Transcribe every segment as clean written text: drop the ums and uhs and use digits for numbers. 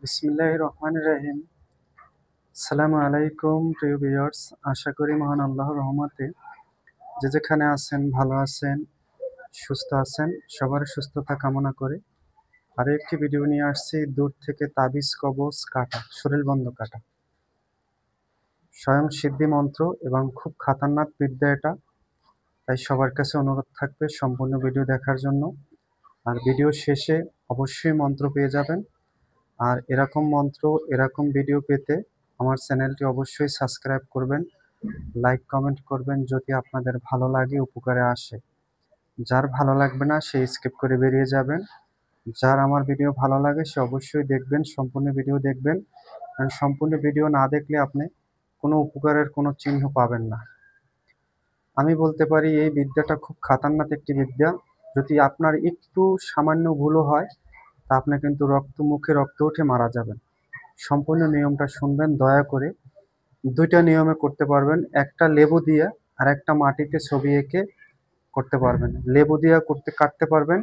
বিসমিল্লাহির রহমানির রহিম। আসসালামু আলাইকুম প্রিয় ভিউয়ার্স, আশা করি মহান আল্লাহর রহমতে যে যেখানে আছেন ভালো আছেন, সুস্থ আছেন। সবার সুস্থতা কামনা করে আরও একটি ভিডিও নিয়ে আসছি। দূর থেকে তাবিজ কবজ কাটা, শরীর বন্ধ কাটা, স্বয়ং সিদ্ধি মন্ত্র এবং খুব খাতারনাক বিদ্যা এটা। তাই সবার কাছে অনুরোধ থাকবে সম্পূর্ণ ভিডিও দেখার জন্য। আর ভিডিও শেষে অবশ্যই মন্ত্র পেয়ে যাবেন। আর এরকম মন্ত্র, এরকম ভিডিও পেতে আমার চ্যানেলটি অবশ্যই সাবস্ক্রাইব করবেন, লাইক কমেন্ট করবেন যদি আপনাদের ভালো লাগে, উপকারে আসে। যার ভালো লাগবে না সে স্কিপ করে বেরিয়ে যাবেন। যার আমার ভিডিও ভালো লাগে সে অবশ্যই দেখবেন, সম্পূর্ণ ভিডিও দেখবেন। কারণ সম্পূর্ণ ভিডিও না দেখলে আপনি কোনো উপকারের কোনো চিহ্ন পাবেন না। আমি বলতে পারি এই বিদ্যাটা খুব খাতারনাক একটি বিদ্যা। যদি আপনার একটু সামান্য ভুলও হয় তা আপনি কিন্তু মুখে রক্ত উঠে মারা যাবেন। সম্পূর্ণ নিয়মটা শুনবেন দয়া করে। দুইটা নিয়মে করতে পারবেন, একটা লেবু দিয়ে আর একটা মাটিতে ছবি এঁকে করতে পারবেন। লেবু দিয়ে কাটতে পারবেন,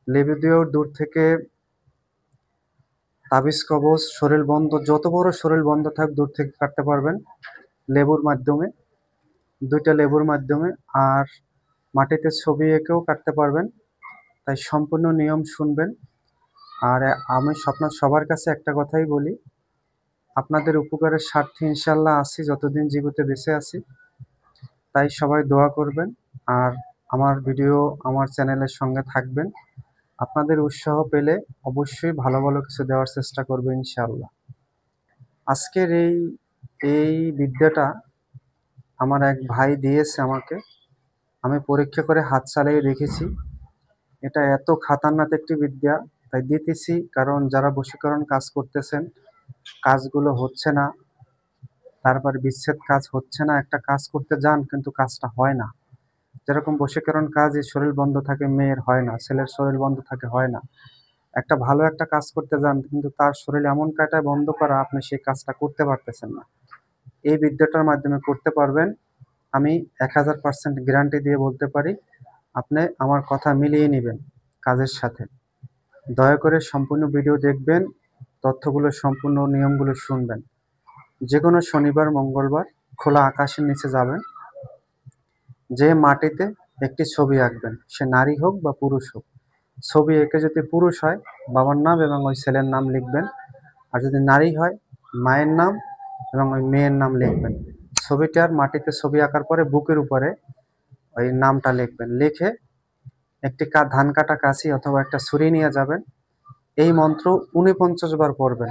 লেবু দিয়েও দূর থেকে তাবিজ কবজ, শরীর বন্ধ, যত বড় শরীর বন্ধ থাক দূর থেকে কাটতে পারবেন লেবুর মাধ্যমে, দুইটা লেবুর মাধ্যমে। আর মাটিতে ছবি এঁকেও কাটতে পারবেন। তাই সম্পূর্ণ নিয়ম শুনবেন। আর আমি সবার কাছে একটা কথাই বলি, আপনাদের উপকারের স্বার্থে ইনশাল্লাহ আছি, যতদিন জীবিত বেঁচে আছি। তাই সবাই দোয়া করবেন আর আমার ভিডিও, আমার চ্যানেলের সঙ্গে থাকবেন। আপনাদের উৎসাহ পেলে অবশ্যই ভালো ভালো কিছু দেওয়ার চেষ্টা করবো ইনশাআল্লাহ। আজকের এই বিদ্যাটা আমার এক ভাই দিয়েছে আমাকে। আমি পরীক্ষা করে হাত চালিয়ে দেখেছি। এটা এত খাতারনাক একটি বিদ্যা, তাই দিতেছি। কারণ যারা বশীকরণ কাজ করতেছেন, কাজগুলো হচ্ছে না, তারপর বিচ্ছেদ কাজ হচ্ছে না, একটা কাজ করতে যান কিন্তু কাজটা হয় না। যেরকম বশীকরণ কাজে শরীর বন্ধ থাকে, মেয়ের হয় না, ছেলের শরীর বন্ধ থাকে, হয় না। একটা ভালো একটা কাজ করতে যান কিন্তু তার শরীর এমন কাটায় বন্ধ করা, আপনি সেই কাজটা করতে পারতেছেন না। এই বিদ্যাটার মাধ্যমে করতে পারবেন। আমি 1000% গ্যারান্টি দিয়ে বলতে পারি। আপনি আমার কথা মিলিয়ে নেবেন কাজের সাথে। দয়া করে সম্পূর্ণ ভিডিও দেখবেন, তথ্যগুলো সম্পূর্ণ নিয়মগুলো শুনবেন। যে কোনো শনিবার মঙ্গলবার খোলা আকাশের নিচে যাবেন, যে মাটিতে একটি ছবি আঁকবেন, সে নারী হোক বা পুরুষ হোক। ছবি এঁকে যদি পুরুষ হয় বাবার নাম এবং ওই ছেলের নাম লিখবেন, আর যদি নারী হয় মায়ের নাম এবং ওই মেয়ের নাম লিখবেন। ছবিটার মাটিতে ছবি আঁকার পরে বুকের উপরে ওই নামটা লিখবেন। লিখে একটি ধান কাটা কাঁচি অথবা একটা ছুরি নিয়ে যাবেন। এই মন্ত্র 49 বার পড়বেন।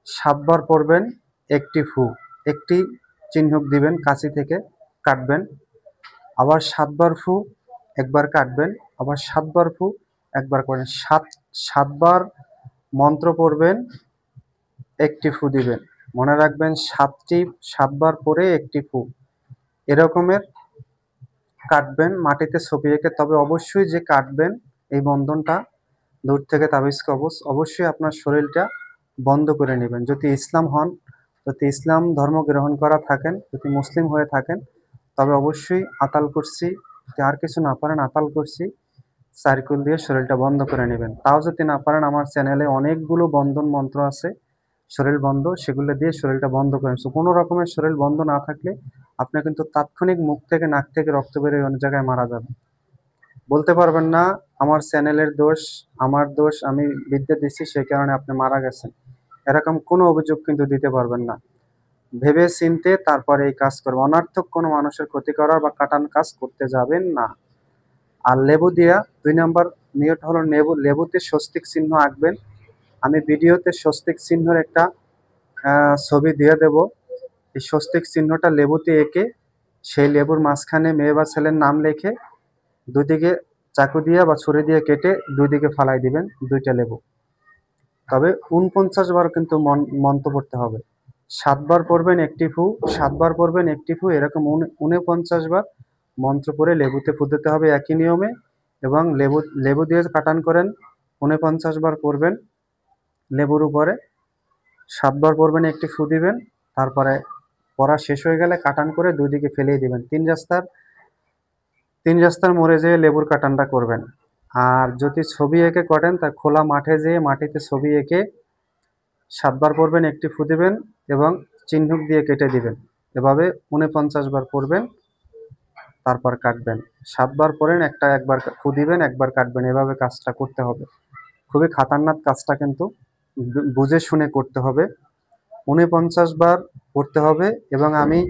7 বার পড়বেন একটি ফু, একটি চিহ্ন দিবেন, কাঁচি থেকে কাটবেন। আবার 7 বার ফু, একবার কাটবেন। আবার 7 বার ফু, একবার করেন। 7বার মন্ত্র পড়বেন, একটি ফু দিবেন। মনে রাখবেন 7বার পরে একটি ফু। এরকমের কাটবেন মাটিতে ছবি এঁকে। তবে অবশ্যই যে কাটবেন এই বন্ধনটা দূর থেকে তাবিজ কবজ, অবশ্যই আপনার শরীরটা বন্ধ করে নেবেন। যদি ইসলাম হন, যদি ইসলাম ধর্ম গ্রহণ করা থাকেন, যদি মুসলিম হয়ে থাকেন, তবে অবশ্যই আতাল কুরসি, যদি আর কিছু না পারেন আতাল কুরসি সার্কেল দিয়ে শরীরটা বন্ধ করে নেবেন। তাও যদি না পারেন, আমার চ্যানেলে অনেকগুলো বন্ধন মন্ত্র আছে শরীর বন্ধ, সেগুলো দিয়ে শরীরটা বন্ধ করেন। কোনো রকমের শরীর বন্ধ না থাকলে আপনি কিন্তু তাৎক্ষণিক মুখ থেকে, নাক থেকে রক্ত বেরিয়ে অনেক জায়গায় মারা যাবেন। বলতে পারবেন না আমার চ্যানেলের দোষ, আমার দোষ, আমি বিদ্যা দিচ্ছি সেই কারণে আপনি মারা গেছেন, এরকম কোনো অভিযোগ কিন্তু দিতে পারবেন না। ভেবে চিনতে তারপরে এই কাজ করবেন। অনর্থক কোনো মানুষের ক্ষতি করার বা কাটান কাজ করতে যাবেন না। আর লেবু দিয়া 2 নম্বর নিয়ত হলো লেবুতে স্বস্তিক চিহ্ন আঁকবেন। আমি ভিডিওতে স্বস্তিক চিহ্নের একটা ছবি দিয়ে দেব। এই স্বস্তিক চিহ্নটা লেবুতে এঁকে সেই লেবুর মাঝখানে মেয়ে বা ছেলের নাম লিখে দুদিকে চাকু দিয়ে বা ছুরি দিয়ে কেটে দুই দিকে ফালাই দিবেন 2টা লেবু। তবে 49 বার কিন্তু মন্ত্র পড়তে হবে। 7 বার পড়বেন একটি ফু, 7 বার পড়বেন একটি ফু, এরকম 49 বার মন্ত্র পড়ে লেবুতে ফু দিতে হবে একই নিয়মে। এবং লেবু দিয়ে কাটান করেন 49 বার পড়বেন লেবুর উপরে। 7 বার পড়বেন একটি ফু দিবেন। তারপরে পড়া শেষ হয়ে গেলে কাটান করে দুই দিকে ফেলিয়ে দিবেন। 3 রাস্তার মোড়ে যেয়ে লেবুর কাটানটা করবেন। আর যদি ছবি এঁকে করেন তা খোলা মাঠে যেয়ে মাটিতে ছবি এঁকে 7 বার পড়বেন, একটি ফু দিবেন এবং চিহ্নক দিয়ে কেটে দিবেন। এভাবে 49 বার পড়বেন, তারপর কাটবেন। 7 বার পড়েন, একবার ফু দিবেন, একবার কাটবেন। এভাবে কাজটা করতে হবে। খুবই খাতারনাক কাজটা, কিন্তু বুঝে শুনে করতে হবে। 49 বার পড়তে হবে এবং আমি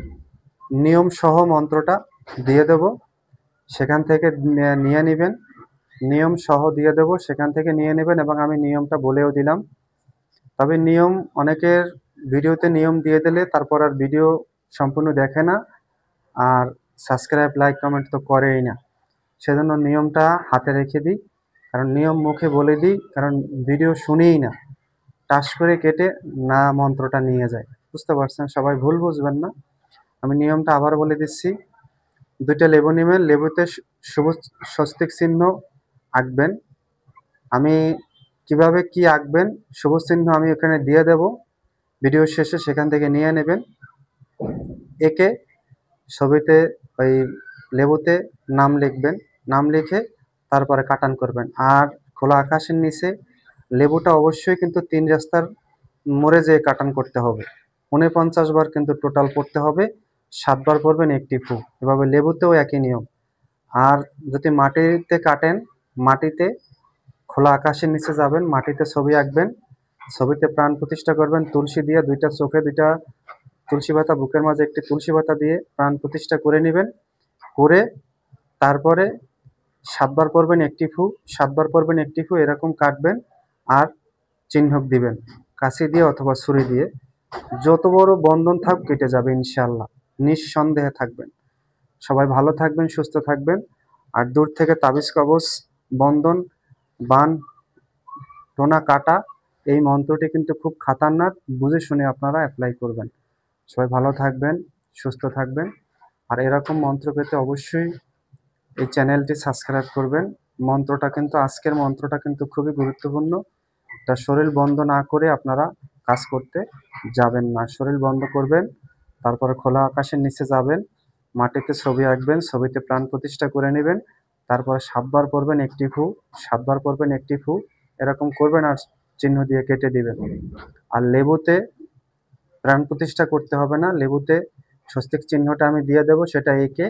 নিয়ম সহ মন্ত্রটা দিয়ে দেব, সেখান থেকে নিয়ে নেবেন। নিয়ম সহ দিয়ে দেব, সেখান থেকে নিয়ে নেবেন এবং আমি নিয়মটা বলেও দিলাম। তবে নিয়ম অনেকের ভিডিওতে নিয়ম দিয়ে দিলে তারপর আর ভিডিও সম্পূর্ণ দেখে না, আর সাবস্ক্রাইব, লাইক, কমেন্ট তো করেই না। সেজন্য নিয়মটা হাতে রেখে দিই, কারণ নিয়ম মুখে বলে দিই, কারণ ভিডিও শুনেই না, টাস করে কেটে না মন্ত্রটা নিয়ে যায়। বুঝতে পারছেন? সবাই ভুল বুঝবেন না। আমি নিয়মটা আবার বলে দিচ্ছি। 2টা লেবু নেবেন, লেবুতে সবুজ স্বস্তিক চিহ্ন আঁকবেন। আমি কিভাবে কি আঁকবেন সবুজ চিহ্ন আমি এখানে দিয়ে দেব ভিডিও শেষে, সেখান থেকে নিয়ে নেবেন। একে ছবিতে ওই লেবুতে নাম লিখবেন, নাম লিখে তারপরে কাটান করবেন। আর খোলা আকাশের নিচে লেবুটা অবশ্যই কিন্তু 3 রাস্তার মোড়ে যেয়ে কাটান করতে হবে। 49 বার কিন্তু টোটাল পড়তে হবে। 7 বার পড়বেন, একটি ফু। এভাবে লেবুতেও একই নিয়ম। আর যদি মাটিতে কাটেন, মাটিতে খোলা আকাশের নিচে যাবেন, মাটিতে ছবি আঁকবেন, ছবিতে প্রাণ প্রতিষ্ঠা করবেন তুলসী দিয়ে, 2টা চোখে 2টা তুলসী পাতা, বুকের মাঝে একটি তুলসী পাতা দিয়ে প্রাণ প্রতিষ্ঠা করে নেবেন। করে তারপরে 7 বার পড়বেন, একটি ফু। 7 বার পড়বেন, একটি ফু, এরকম কাটবেন আর চিহ্নক দিবেন কাঁচি দিয়ে অথবা ছুরি দিয়ে। যত বড় বন্ধন থাক কেটে যাবে ইনশাআল্লাহ, নিঃসন্দেহে থাকবেন। সবাই ভালো থাকবেন, সুস্থ থাকবেন। আর দূর থেকে তাবিজ কবজ, বন্ধন, বান, টোনা কাটা, এই মন্ত্রটি কিন্তু খুব খাতারনাক। বুঝে শুনে আপনারা অ্যাপ্লাই করবেন। সবাই ভালো থাকবেন, সুস্থ থাকবেন। আর এরকম মন্ত্র পেতে অবশ্যই এই চ্যানেলটি সাবস্ক্রাইব করবেন। মন্ত্রটা কিন্তু, আজকের মন্ত্রটা কিন্তু খুবই গুরুত্বপূর্ণ। এটা শরীর বন্ধ না করে আপনারা কাজ করতে যাবেন না। শরীর বন্ধ করবেন, তারপরে খোলা আকাশের নিচে যাবেন, মাটিতে ছবি আঁকবেন, ছবিতে প্রাণ প্রতিষ্ঠা করে নেবেন। তারপরে 7 বার পড়বেন, একটি ফু। 7 বার পড়বেন, একটি ফু, এরকম করবেন আর চিহ্ন দিয়ে কেটে দিবেন। আর লেবুতে প্রাণ প্রতিষ্ঠা করতে হবে না, লেবুতে স্বস্তিক চিহ্নটা আমি দিয়ে দেব, সেটা এঁকে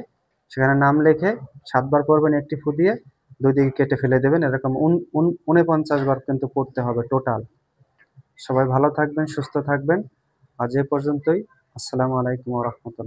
সেখানে নাম লিখে 7 বার পড়বেন, একটি ফু দিয়ে 2 দিকে কেটে ফেলে দেবেন। এরকম 49 বার কিন্তু পড়তে হবে টোটাল। সবাই ভালো থাকবেন, সুস্থ থাকবেন। আজ এ পর্যন্তই। আসসালামু আলাইকুম ওয়া রাহমাতুল্লাহ।